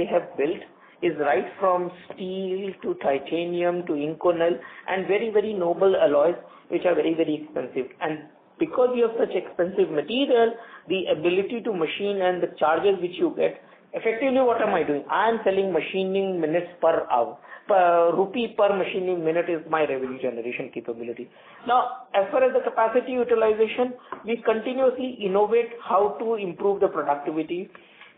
they have built is right from steel to titanium to inconel and very, very noble alloys which are very, very expensive. And because you have such expensive material, the ability to machine and the charges which you get, effectively what am I doing? I am selling machining minutes per hour. Rupee per machining minute is my revenue generation capability. Now, as far as the capacity utilization, we continuously innovate how to improve the productivity.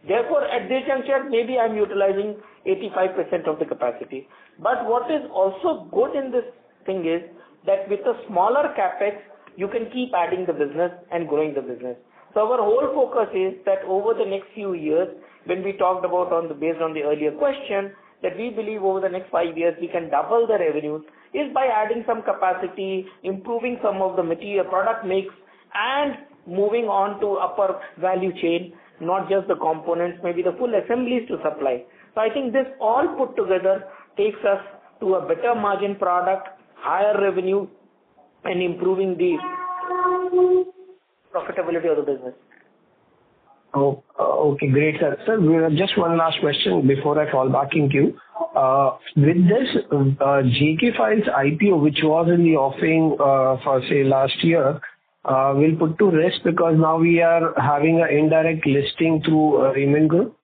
Therefore, at this juncture, maybe I'm utilizing 85% of the capacity. But what is also good in this thing is that with a smaller capex, you can keep adding the business and growing the business. So our whole focus is that over the next few years, when we talked about based on the earlier question, that we believe over the next 5 years we can double the revenues is by adding some capacity, improving some of the material product mix, and moving on to upper value chain, not just the components, maybe the full assemblies to supply. So I think this all put together takes us to a better margin product, higher revenue, and improving the profitability of the business. Oh, okay, great, sir. Sir, just one last question before I fall back in queue. With this JK Files IPO, which was in the offing for say last year, will put to rest because now we are having an indirect listing through Raymond Group,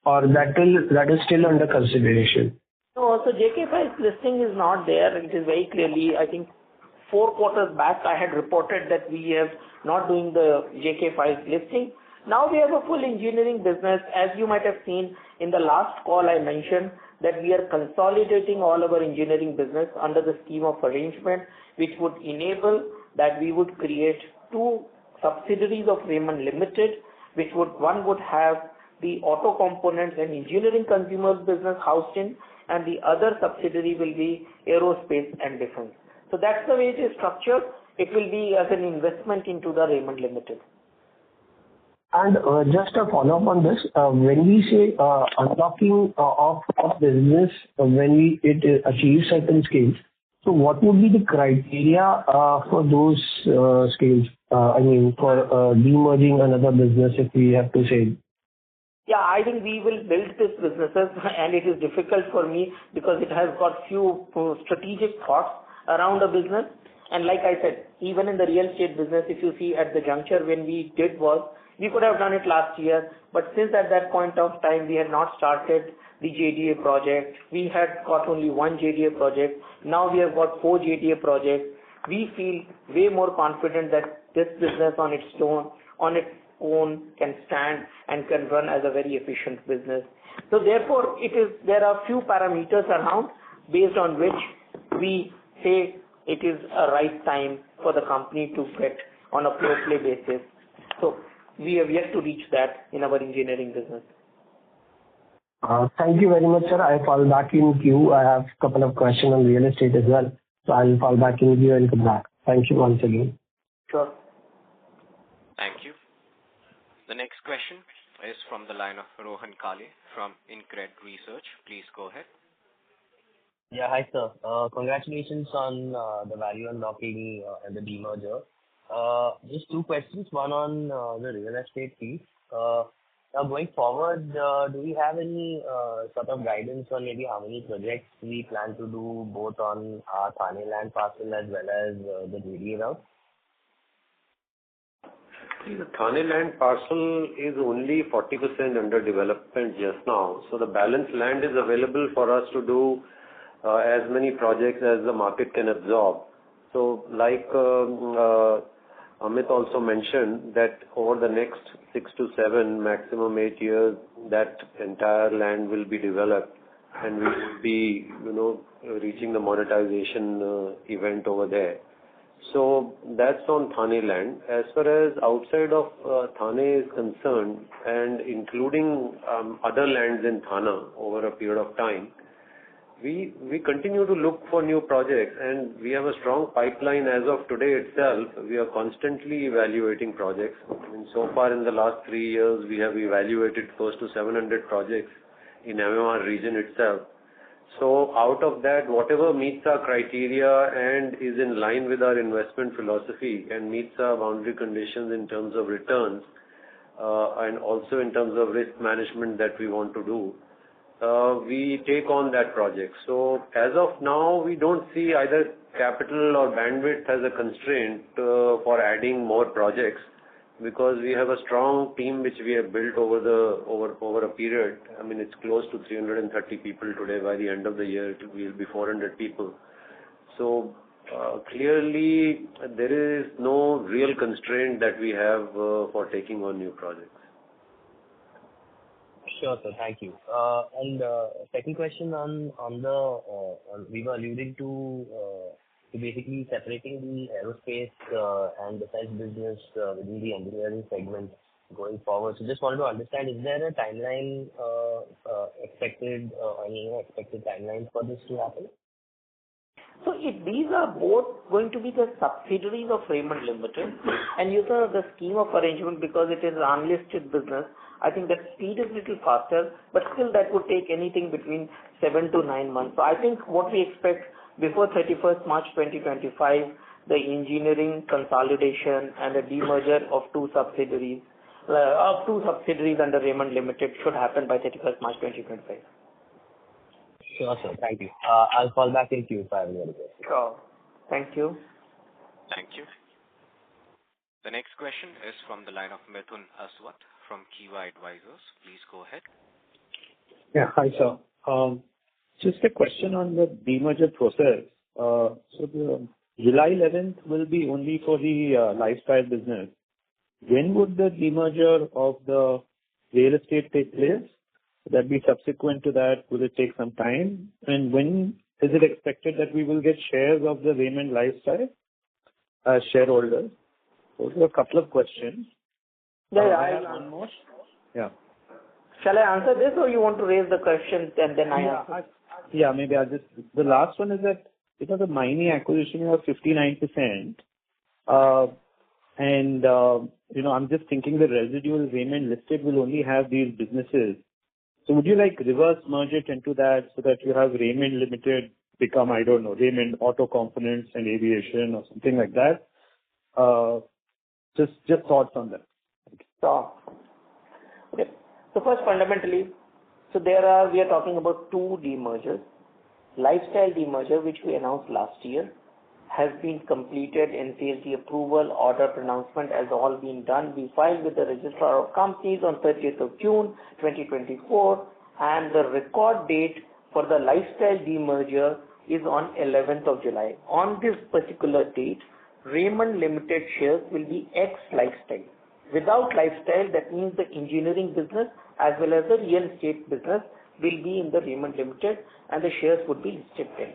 or that is still under consideration? No, so JK Files listing is not there. It is very clearly, I think 4 quarters back I had reported that we have not doing the JK Files listing. Now we have a full engineering business. As you might have seen in the last call, I mentioned that we are consolidating all our engineering business under the scheme of arrangement, which would enable that we would create 2 subsidiaries of Raymond Limited, which one would have the auto components and engineering consumers business housed in, and the other subsidiary will be aerospace and defense. So that's the way it is structured. It will be as an investment into the Raymond Limited. And just a follow-up on this, when we say unlocking of business, when it achieves certain scales, so what would be the criteria for those scales? I mean, for demerging another business, if we have to say. Yeah, I think we will build these businesses, and it is difficult for me because it has got few strategic thoughts around the business. And like I said, even in the real estate business, if you see at the juncture when we did work, we could have done it last year, but since at that point of time we had not started the JDA project, we had got only 1 JDA project, now we have got 4 JDA projects. We feel way more confident that this business on its own can stand and can run as a very efficient business. So therefore, there are few parameters around based on which we say it is a right time for the company to get on a pure play basis. So we have yet to reach that in our engineering business. Thank you very much, sir. I fall back in queue. I have a couple of questions on real estate as well. So I'll fall back in queue and come back. Thank you once again. Sure. Thank you. The next question is from the line of Rohan Kale from InCred Research. Please go ahead. Yeah, hi sir. Congratulations on the value unlocking and the demerger. Just 2 questions. One on the real estate piece. Now going forward, do we have any sort of guidance on maybe how many projects we plan to do both on our Thane land parcel as well as the JDA route? The Thane land parcel is only 40% under development just now. So the balance land is available for us to do as many projects as the market can absorb. So like Amit also mentioned that over the next 6 to 7, maximum 8 years, that entire land will be developed and we will be, reaching the monetization event over there. So that's on Thane land. As far as outside of Thane is concerned, and including other lands in Thane over a period of time, we continue to look for new projects, and we have a strong pipeline as of today itself. We are constantly evaluating projects. I mean, so far in the last 3 years, we have evaluated close to 700 projects in MMR region itself. So out of that, whatever meets our criteria and is in line with our investment philosophy and meets our boundary conditions in terms of returns and also in terms of risk management that we want to do, we take on that project. So as of now, we don't see either capital or bandwidth as a constraint for adding more projects, because we have a strong team which we have built over a period. I mean, it's close to 330 people today. By the end of the year, it will be 400 people. So clearly, there is no real constraint that we have for taking on new projects. Sure, sir. Thank you. And second question on we were alluding to basically separating the aerospace and defense business within the engineering segment going forward. So just wanted to understand, is there a timeline expected, any expected timeline for this to happen? So if these are both going to be the subsidiaries of Raymond Limited, and you know the scheme of arrangement, because it is an unlisted business, I think that speed is a little faster, but still that would take anything between 7 to 9 months. So I think what we expect before 31st March 2025, the engineering consolidation and the demerger of two subsidiaries under Raymond Limited should happen by 31st March 2025. Sure, sir. Thank you. I'll call back in queue if I have any other questions. Sure. Thank you. Thank you. The next question is from the line of Mithun Aswat from Kiva Advisors. Please go ahead. Yeah. Hi, sir. Just a question on the demerger process. So the July 11th will be only for the lifestyle business. When would the demerger of the real estate take place? Would that be subsequent to that? Will it take some time? And when is it expected that we will get shares of the Raymond Lifestyle as shareholders? Those are a couple of questions. I have one more. Yeah. Shall I answer this, or you want to raise the question and then I answer? Yeah, maybe I'll just... The last one is that it was a mining acquisition of 59%. I'm just thinking the residual Raymond listed will only have these businesses. So would you reverse merge it into that so that you have Raymond Limited become, I don't know, Raymond Auto Components and Aviation or something like that? Just thoughts on that. Sure. Okay. So first, fundamentally, we are talking about two demergers. Lifestyle demerger, which we announced last year, has been completed. NCLT approval, order pronouncement has all been done. We filed with the Registrar of Companies on 30th of June 2024, and the record date for the lifestyle demerger is on 11th of July. On this particular date, Raymond Limited shares will be ex-lifestyle. Without lifestyle, that means the engineering business as well as the real estate business will be in the Raymond Limited, and the shares would be listed there.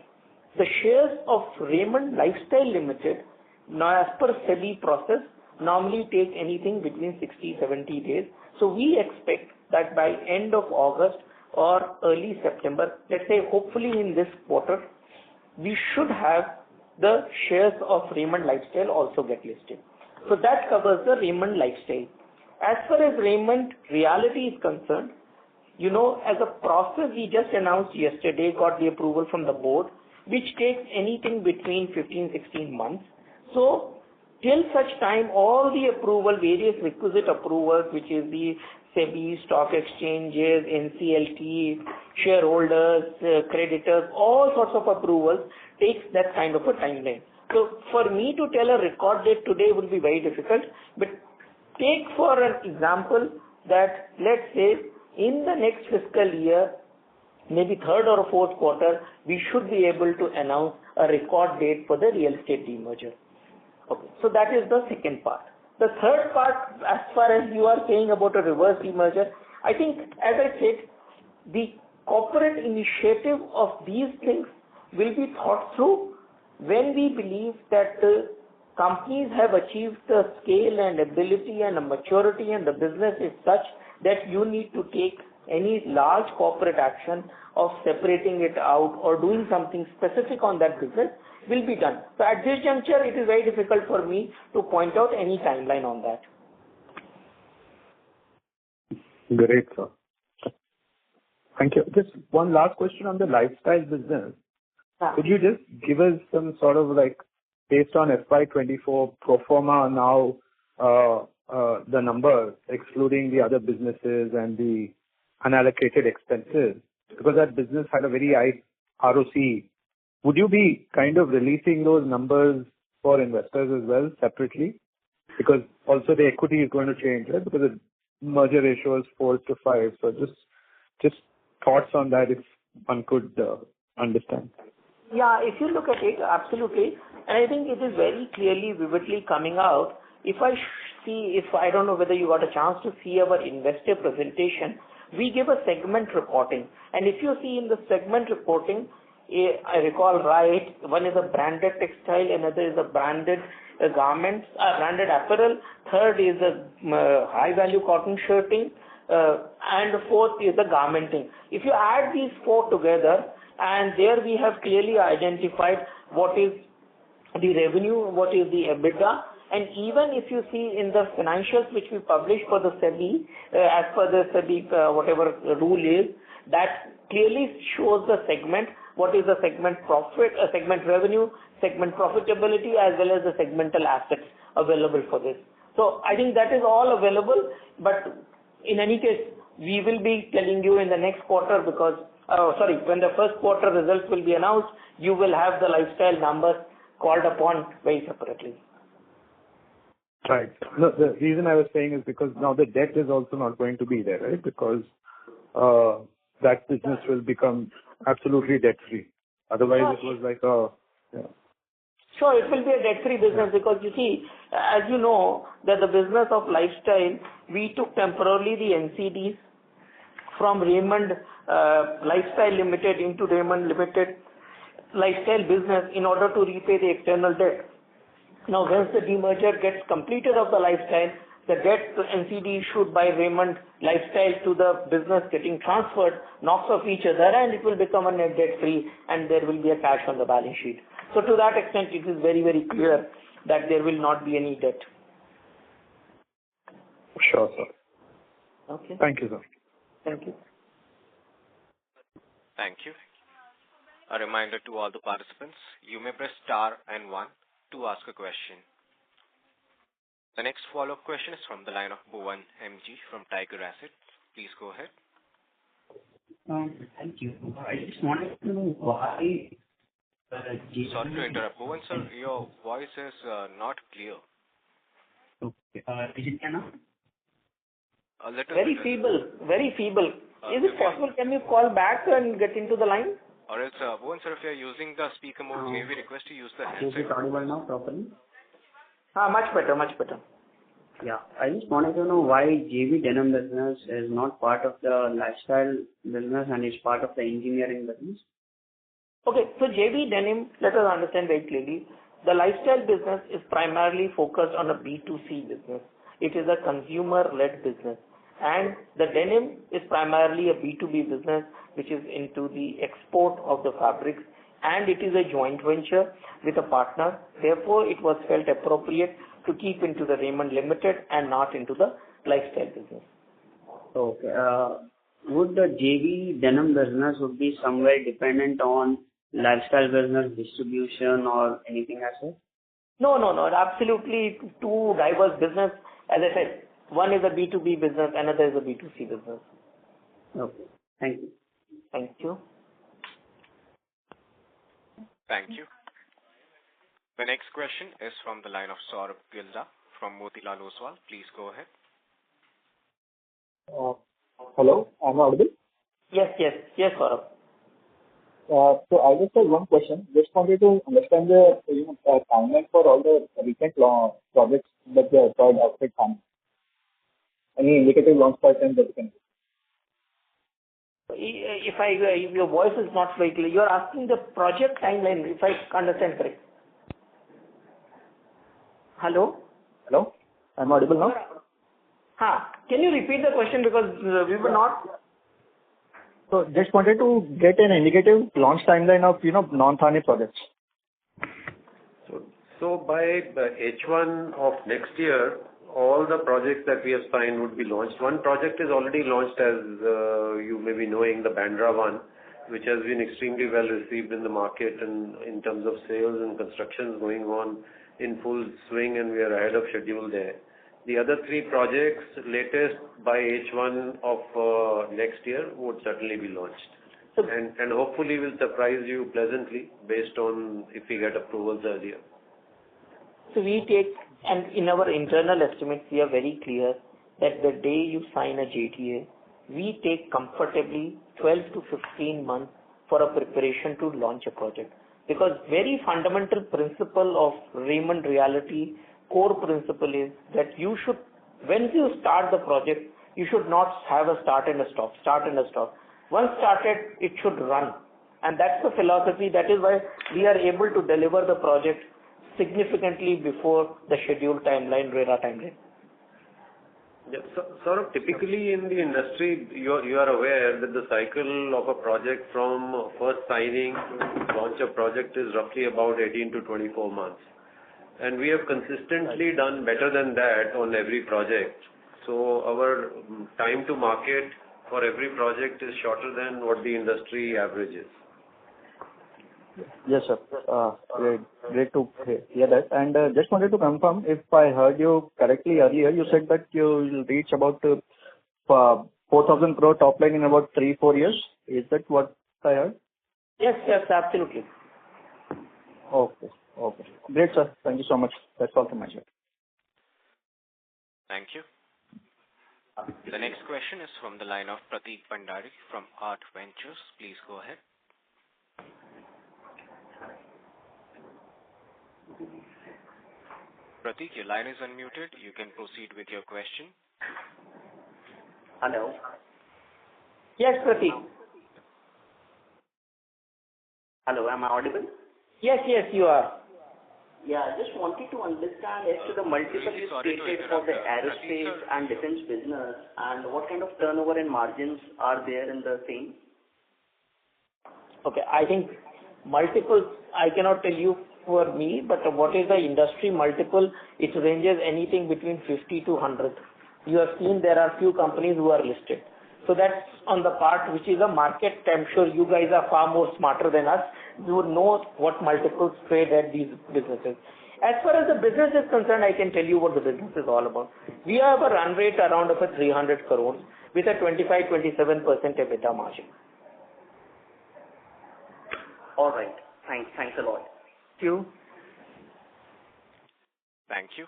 The shares of Raymond Lifestyle Limited, now as per SEBI process, normally take anything between 60-70 days. So we expect that by end of August or early September, let's say hopefully in this quarter, we should have the shares of Raymond Lifestyle also get listed. So that covers the Raymond Lifestyle. As far as Raymond Realty is concerned, as a process we just announced yesterday, got the approval from the board, which takes anything between 15-16 months. So till such time, all the approval, various requisite approvals, which is the SEBI, stock exchanges, NCLT, shareholders, creditors, all sorts of approvals, takes that kind of a timeline. So for me to tell a record date today would be very difficult, but take for an example that let's say in the next fiscal year, maybe third or fourth quarter, we should be able to announce a record date for the real estate demerger. Okay, so that is the second part. The third part, as far as you are saying about a reverse demerger, I think, as I said, the corporate initiative of these things will be thought through when we believe that the companies have achieved the scale and ability and a maturity and the business is such that you need to take any large corporate action of separating it out or doing something specific on that business will be done. So at this juncture, it is very difficult for me to point out any timeline on that. Great, sir. Thank you. Just one last question on the lifestyle business. Could you just give us some sort of based on FY24 pro forma now, the numbers excluding the other businesses and the unallocated expenses, because that business had a very high ROC. Would you be kind of releasing those numbers for investors as well separately? Because also the equity is going to change, right? Because the merger ratio is 4:5. So just thoughts on that if one could understand. Yeah, if you look at it, absolutely. And I think it is very clearly, vividly coming out. If I don't know whether you got a chance to see our investor presentation, we give a segment reporting. And if you see in the segment reporting, I recall right, one is a branded textile, another is a branded garments, branded apparel, third is a high value cotton shirting, and the fourth is the garmenting. If you add these four together, and there we have clearly identified what is the revenue, what is the EBITDA, and even if you see in the financials which we publish for the SEBI, as per the SEBI whatever rule is, that clearly shows the segment, what is the segment profit, segment revenue, segment profitability, as well as the segmental assets available for this. So I think that is all available, but in any case, we will be telling you in the next quarter because, when the first quarter results will be announced, you will have the lifestyle numbers called upon very separately. Right. No, the reason I was saying is because now the debt is also not going to be there, right? Because that business will become absolutely debt-free. Otherwise, it was like Sure, it will be a debt-free business because you see, as you know, that the business of lifestyle, we took temporarily the NCDs from Raymond Lifestyle Limited into Raymond Limited Lifestyle business in order to repay the external debt. Now, once the demerger gets completed of the lifestyle, the debt NCD issued by Raymond Lifestyle to the business getting transferred knocks off each other and it will become a net debt free and there will be a cash on the balance sheet. So to that extent, it is very, very clear that there will not be any debt. Sure, sir. Okay. Thank you, sir. Thank you. Thank you. A reminder to all the participants, you may press star and 1 to ask a question. The next follow-up question is from the line of Bhuvan MG from Tiger Assets. Please go ahead. Thank you. I just wanted to know why... Sorry to interrupt. Bhuvan sir, your voice is not clear. Okay. Is it now? A little Very bit. feeble. Very feeble. Is it possible, can you call back and get into the line? Or else, Bhuvan sir, if you are using the speaker mode, may we request to use the handset? Is it audible now properly? Much better, much better. Yeah. I just wanted to know why JV Denim business is not part of the lifestyle business and is part of the engineering business. Okay, so JV Denim, let us understand very clearly. The lifestyle business is primarily focused on a B2C business. It is a consumer-led business. And the denim is primarily a B2B business, which is into the export of the fabrics. And it is a joint venture with a partner. Therefore, it was felt appropriate to keep into the Raymond Limited and not into the lifestyle business. Okay. Would the JV Denim business would be somewhere dependent on lifestyle business distribution or anything as well? No. Absolutely two diverse business. As I said, one is a B2B business, another is a B2C business. Okay. Thank you. Thank you. Thank you. The next question is from the line of Saurabh Gilda from Motilal Oswal. Please go ahead. Hello, am I audible? Yes, Saurabh. So I just have one question. Just wanted to understand the timeline for all the recent projects that they acquired outside China. Any indicative launch time that you can give? If your voice is not very clear, you are asking the project timeline, if I understand correct. Hello? Hello? I'm audible now? Can you repeat the question because we were not... So just wanted to get an indicative launch timeline of, non-Thane projects. So by the H1 of next year, all the projects that we have signed would be launched. One project is already launched, as you may be knowing, the Bandra one, which has been extremely well received in the market and in terms of sales and construction going on in full swing, and we are ahead of schedule there. The other three projects, latest by H1 of next year, would certainly be launched. And hopefully will surprise you pleasantly based on if we get approvals earlier. So we take, and in our internal estimates, we are very clear that the day you sign a JTA, we take comfortably 12 to 15 months for a preparation to launch a project. Because very fundamental principle of Raymond Realty, core principle is that you should, when you start the project, you should not have a start and a stop. Once started, it should run. And that's the philosophy. That is why we are able to deliver the project significantly before the scheduled timeline, RERA timeline. Yeah. So, sort of typically in the industry, you are aware that the cycle of a project from first signing to launch a project is roughly about 18 to 24 months. And we have consistently done better than that on every project. So our time to market for every project is shorter than what the industry average is. Yes, sir. Great to hear that. And just wanted to confirm, if I heard you correctly earlier, you said that you will reach about 4,000 crore top line in about 3-4 years. Is that what I heard? Yes, absolutely. Okay. Great, sir. Thank you so much. That's all from my side. Thank you. The next question is from the line of Prateek Bhandari from Art Ventures. Please go ahead. Prateek, your line is unmuted. You can proceed with your question. Hello. Yes, Prateek. Hello, am I audible? Yes, you are. Yeah, I just wanted to understand as to the multiple you stated for the aerospace and defense business and what kind of turnover and margins are there in the same? Okay, I think multiples, I cannot tell you for me, but what is the industry multiple? It ranges anything between 50 to 100. You have seen there are few companies who are listed. So that's on the part which is a market. I'm sure you guys are far more smarter than us. You would know what multiples trade at these businesses. As far as the business is concerned, I can tell you what the business is all about. We have a run rate around of 300 crores with a 25-27% EBITDA margin. All right. Thanks a lot. Thank you. Thank you.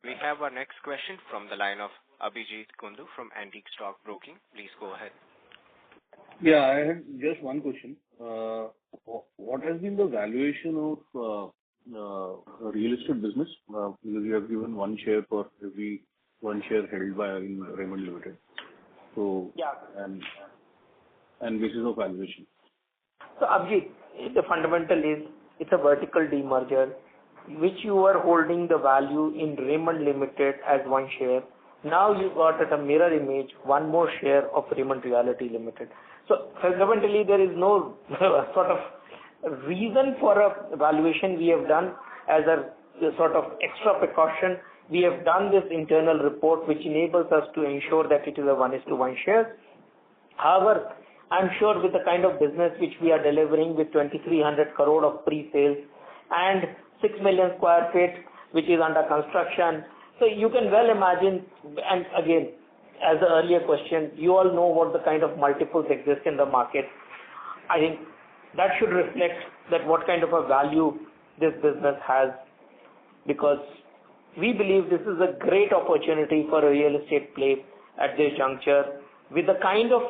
We have our next question from the line of Abhijit Kundu from Antique Stock Broking. Please go ahead. Yeah, I have just one question. What has been the valuation of real estate business? Because you have given one share for every one share held by Raymond Limited. So, yeah. And basis of valuation. So, Abhijit, the fundamental is it's a vertical demerger, which you are holding the value in Raymond Limited as one share. Now you got at a mirror image one more share of Raymond Realty Limited. So fundamentally there is no sort of reason for a valuation. We have done as a sort of extra precaution. We have done this internal report which enables us to ensure that it is a 1:1 share. However, I'm sure with the kind of business which we are delivering with 2,300 crore of pre-sales and 6 million square feet which is under construction. So you can well imagine, and again, as the earlier question, you all know what the kind of multiples exist in the market. I think that should reflect that what kind of a value this business has, because we believe this is a great opportunity for a real estate play at this juncture with the kind of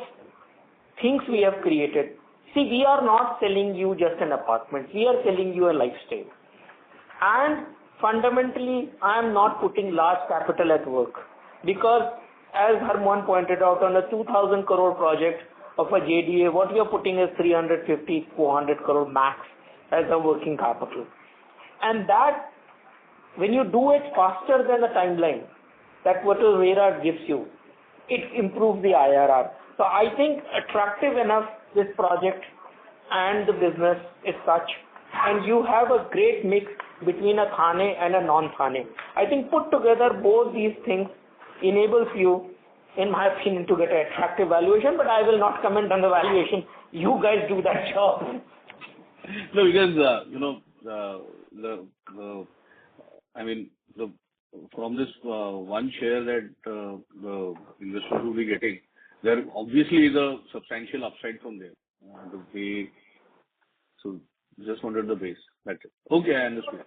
things we have created. See, we are not selling you just an apartment. We are selling you a lifestyle. And fundamentally, I am not putting large capital at work because, as Harmohan pointed out, on a 2,000 crore project of a JDA, what we are putting is 350, 400 crore max as a working capital. And that, when you do it faster than the timeline, that what RERA gives you, it improves the IRR. So I think attractive enough this project and the business is such, and you have a great mix between a Thane and a non-Thane. I think put together both these things enables you, in my opinion, to get an attractive valuation, but I will not comment on the valuation. You guys do that job. No, because, from this one share that the investors will be getting, there obviously is a substantial upside from there. So just wanted the base. That's it. Okay, I understand.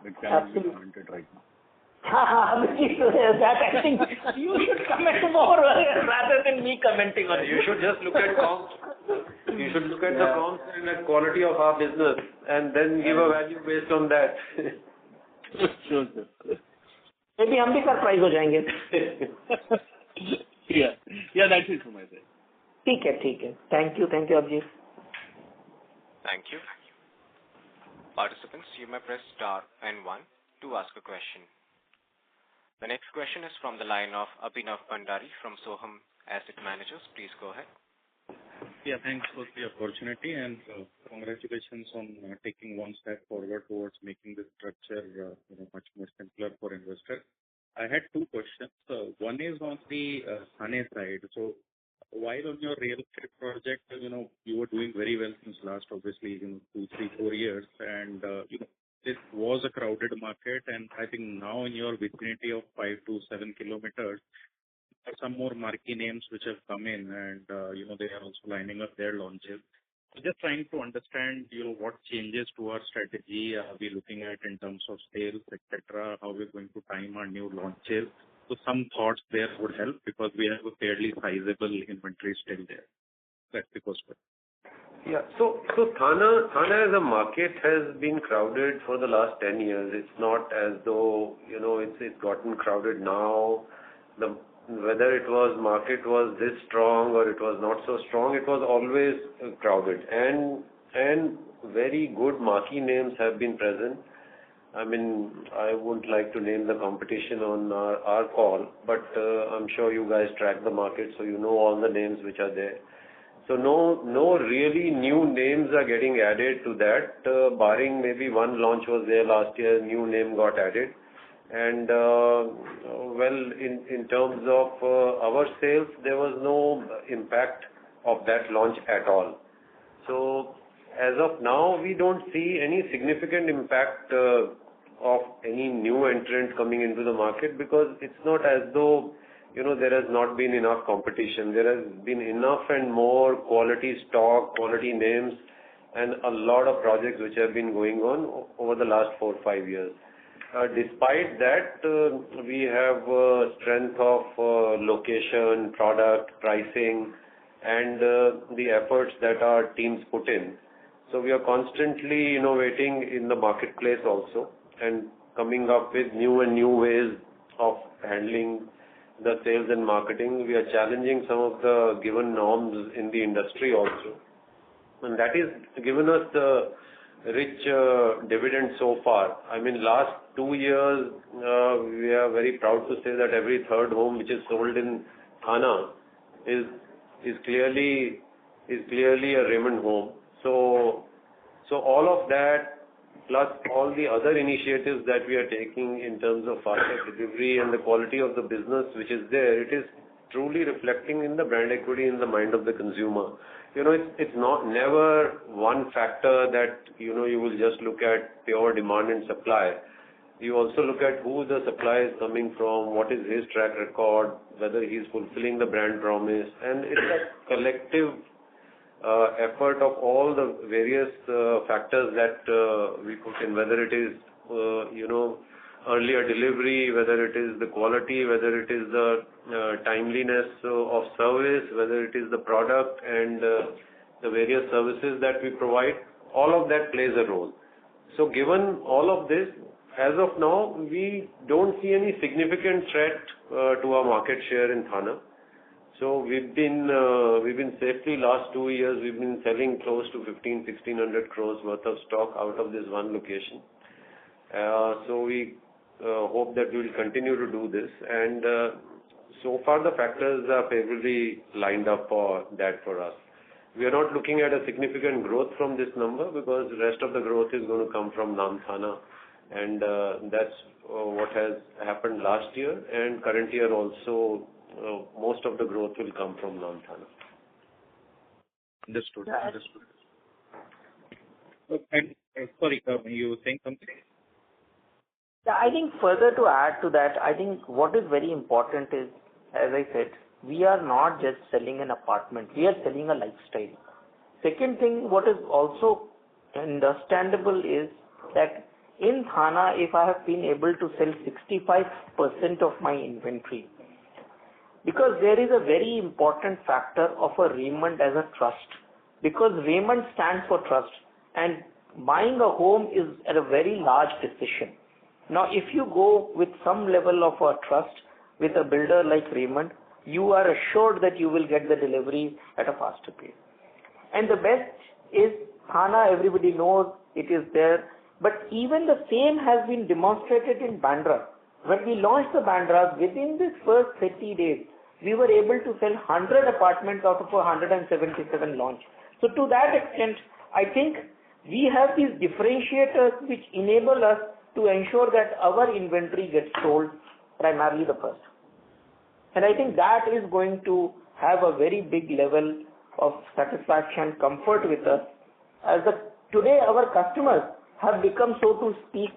It cannot be commented right now. That I think you should comment more rather than me commenting on it. You should just look at comps. You should look at the comps and the quality of our business and then give a value based on that. Sure. Maybe हम भी surprise हो जाएंगे. Yeah, that's it from my side. ठीक है. Thank you, Abhijit. Thank you. Participants, you may press star and 1 to ask a question. The next question is from the line of Abhinav Bhandari from Soham Asset Managers. Please go ahead. Yeah, thanks for the opportunity and congratulations on taking one step forward towards making the structure much more simpler for investors. I had two questions. One is on the Thane side. So while on your real estate project, you were doing very well since last obviously 2, 3, 4 years, and this was a crowded market, and I think now in your vicinity of 5 to 7 kilometers, there are some more marquee names which have come in, and they are also lining up their launches. So just trying to understand, what changes to our strategy are we looking at in terms of sales, etc. How we're going to time our new launches. So some thoughts there would help because we have a fairly sizable inventory still there. That's the first one. Yeah. So Thane as a market has been crowded for the last 10 years. It's not as though, it's gotten crowded now. Whether market was this strong or it was not so strong, it was always crowded. And very good marquee names have been present. I mean, I wouldn't like to name the competition on our call, but I'm sure you guys track the market, so you know all the names which are there. So no really new names are getting added to that, barring maybe one launch was there last year, new name got added. And in terms of our sales, there was no impact of that launch at all. So as of now, we don't see any significant impact of any new entrant coming into the market because it's not as though there has not been enough competition. There has been enough and more quality stock, quality names, and a lot of projects which have been going on over the last 4 or 5 years. Despite that, we have strength of location, product, pricing, and the efforts that our teams put in. So we are constantly innovating in the marketplace also and coming up with new and new ways of handling the sales and marketing. We are challenging some of the given norms in the industry also. And that is given us the rich dividend so far. I mean, last 2 years, we are very proud to say that every third home which is sold in Thane is clearly a Raymond home. So all of that, plus all the other initiatives that we are taking in terms of faster delivery and the quality of the business which is there, it is truly reflecting in the brand equity in the mind of the consumer. It's never one factor that, you will just look at pure demand and supply. You also look at who the supply is coming from, what is his track record, whether he is fulfilling the brand promise. And it's a collective effort of all the various factors that we put in, whether it is, earlier delivery, whether it is the quality, whether it is the timeliness of service, whether it is the product and the various services that we provide, all of that plays a role. So given all of this, as of now, we don't see any significant threat to our market share in Thane. So we've been safely last 2 years, we've been selling close to 1,600 crores worth of stock out of this one location. So we hope that we will continue to do this. And so far the factors are favorably lined up for us. We are not looking at a significant growth from this number because the rest of the growth is going to come from non-Thane. And that's what has happened last year, and current year also most of the growth will come from non-Thane. Understood. And sorry, you were saying something? I think further to add to that, I think what is very important is, as I said, we are not just selling an apartment, we are selling a lifestyle. Second thing, what is also understandable is that in Thana, if I have been able to sell 65% of my inventory, because there is a very important factor of a Raymond as a trust, because Raymond stands for trust, and buying a home is a very large decision. Now, if you go with some level of a trust with a builder like Raymond, you are assured that you will get the delivery at a faster pace. And the best is Thana, everybody knows it is there, but even the same has been demonstrated in Bandra. When we launched the Bandra, within this first 30 days, we were able to sell 100 apartments out of 177 launch. So to that extent, I think we have these differentiators which enable us to ensure that our inventory gets sold primarily the first. And I think that is going to have a very big level of satisfaction, comfort with us. Today our customers have become, so to speak,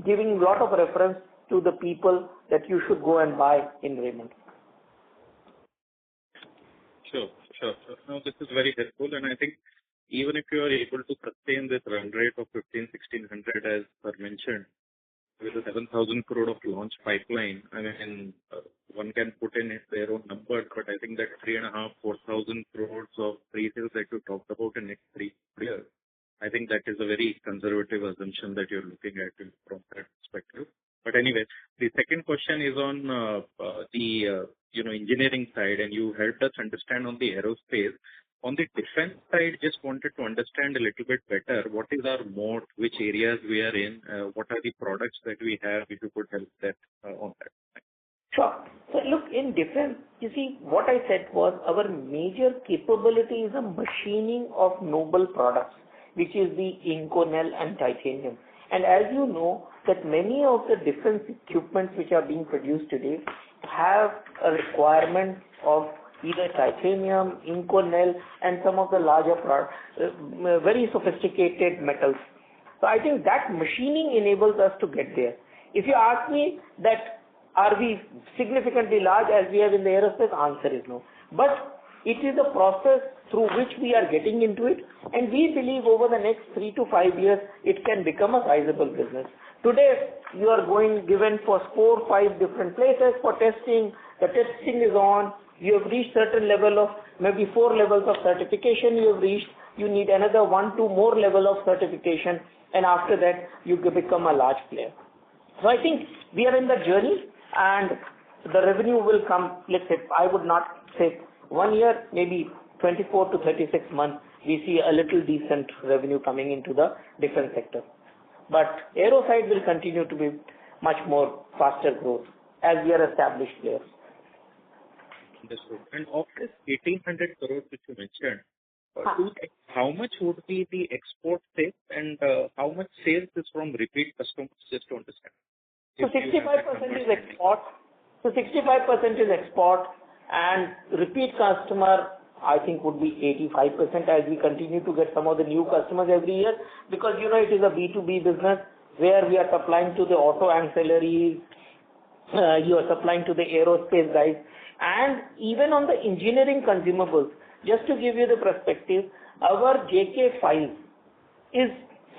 giving a lot of reference to the people that you should go and buy in Raymond. Sure. No, this is very helpful, and I think even if you are able to sustain this run rate of 1600 as per mentioned, with a 7,000 crore of launch pipeline, I mean, one can put in their own numbers, but I think that 3,500-4,000 crores of pre-sales that you talked about in next 3 years, I think that is a very conservative assumption that you're looking at from that perspective. But anyway, the second question is on the engineering side, and you helped us understand on the aerospace. On the defense side, just wanted to understand a little bit better what is our moat, which areas we are in, what are the products that we have, if you could help that on that. Sure. So look, in defense, you see, what I said was our major capability is a machining of noble products, which is the Inconel and titanium. And as you know, that many of the defense equipments which are being produced today have a requirement of either titanium, Inconel, and some of the larger products, very sophisticated metals. So I think that machining enables us to get there. If you ask me that are we significantly large as we have in the aerospace, answer is no. But it is a process through which we are getting into it, and we believe over the next 3 to 5 years it can become a sizable business. Today you are given for 4 or 5 different places for testing. The testing is on. You have reached certain level of maybe 4 levels of certification you have reached. You need another 1-2 more level of certification, and after that you become a large player. So I think we are in the journey, and the revenue will come, let's say, I would not say 1 year, maybe 24 to 36 months, we see a little decent revenue coming into the defense sector. But aero side will continue to be much more faster growth as we are established players. Understood. And of this 1,800 crores which you mentioned, how much would be the export sales and how much sales is from repeat customers, just to understand? So 65% is export. is export, and repeat customer I think would be 85% as we continue to get some of the new customers every year, because it is a B2B business where we are supplying to the auto ancillaries, you are supplying to the aerospace guys, and even on the engineering consumables. Just to give you the perspective, our JK Files is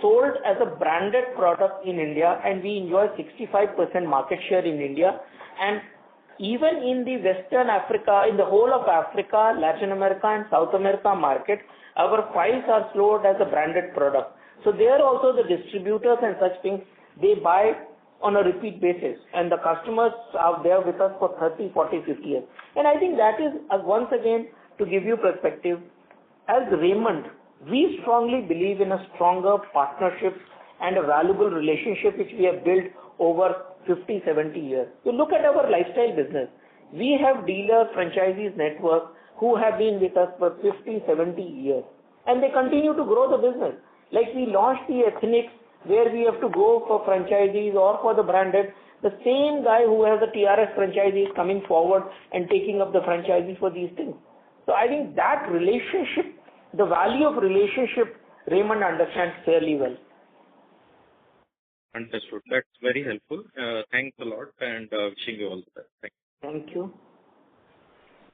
sold as a branded product in India, and we enjoy 65% market share in India. And even in the Western Africa, in the whole of Africa, Latin America and South America market, our files are sold as a branded product. So there also the distributors and such things, they buy on a repeat basis, and the customers are there with us for 30, 40, 50 years. And I think that is, once again, to give you perspective, as Raymond, we strongly believe in a stronger partnership and a valuable relationship which we have built over 50, 70 years. You look at our lifestyle business. We have dealer franchisees network who have been with us for 50, 70 years, and they continue to grow the business. Like we launched the Ethnics, where we have to go for franchisees or for the branded. The same guy who has the TRS franchise is coming forward and taking up the franchises for these things. So I think that relationship, the value of relationship, Raymond understands fairly well. Understood. That's very helpful. Thanks a lot, and wishing you all the best. Thank you.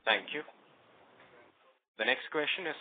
Thank you. The next question is